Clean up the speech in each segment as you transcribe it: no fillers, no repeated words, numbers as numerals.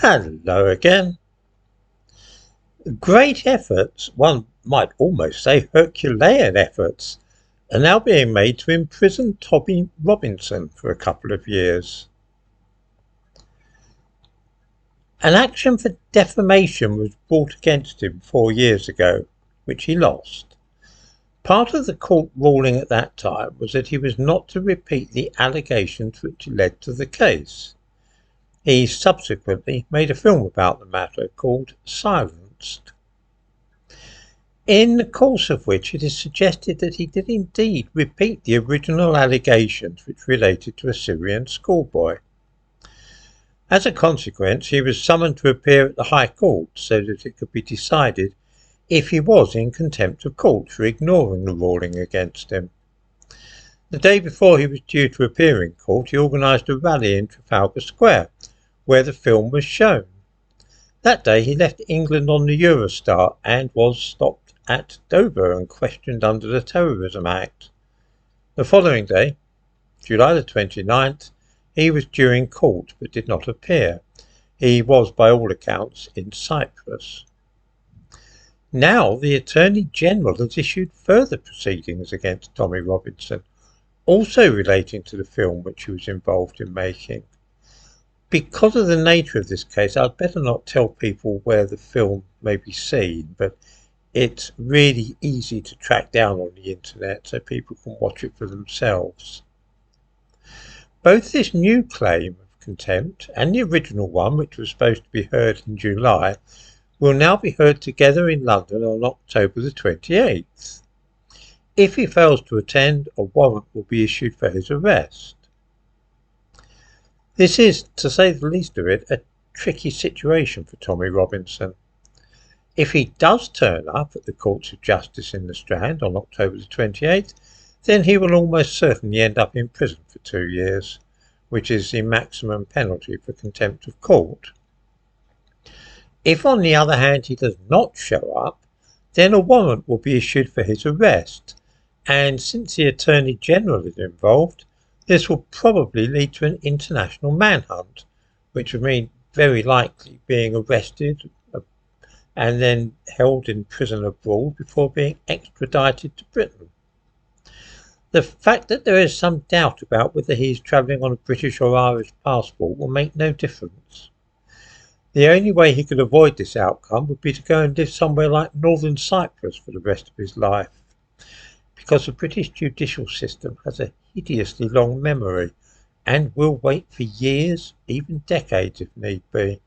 Hello again. Great efforts, one might almost say Herculean efforts, are now being made to imprison Tommy Robinson for a couple of years. An action for defamation was brought against him 4 years ago, which he lost. Part of the court ruling at that time was that he was not to repeat the allegations which led to the case. He subsequently made a film about the matter called Silenced, in the course of which it is suggested that he did indeed repeat the original allegations which related to a Syrian schoolboy. As a consequence, he was summoned to appear at the High Court so that it could be decided if he was in contempt of court for ignoring the ruling against him. The day before he was due to appear in court, he organised a rally in Trafalgar Square, where the film was shown. That day he left England on the Eurostar and was stopped at Dover and questioned under the Terrorism Act. The following day, July the 29th, he was due in court but did not appear. He was, by all accounts, in Cyprus. Now the Attorney General has issued further proceedings against Tommy Robinson, also relating to the film which he was involved in making. Because of the nature of this case, I'd better not tell people where the film may be seen, but it's really easy to track down on the internet so people can watch it for themselves. Both this new claim of contempt and the original one, which was supposed to be heard in July, will now be heard together in London on October the 28th. If he fails to attend, a warrant will be issued for his arrest. This is, to say the least of it, a tricky situation for Tommy Robinson. If he does turn up at the Courts of Justice in the Strand on October the 28th, then he will almost certainly end up in prison for 2 years, which is the maximum penalty for contempt of court. If, on the other hand, he does not show up, then a warrant will be issued for his arrest, and since the Attorney General is involved, this will probably lead to an international manhunt, which would mean very likely being arrested and then held in prison abroad before being extradited to Britain. The fact that there is some doubt about whether he is travelling on a British or Irish passport will make no difference. The only way he could avoid this outcome would be to go and live somewhere like northern Cyprus for the rest of his life, because the British judicial system has a hideously long memory and will wait for years, even decades if need be.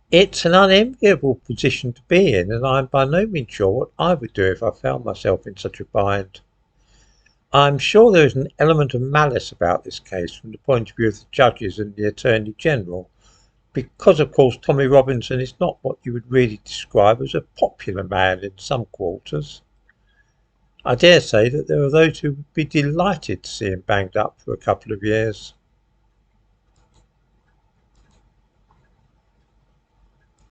It's an unenviable position to be in, and I'm by no means sure what I would do if I found myself in such a bind. I'm sure there is an element of malice about this case from the point of view of the judges and the Attorney General, because of course Tommy Robinson is not what you would really describe as a popular man in some quarters. I dare say that there are those who would be delighted to see him banged up for a couple of years.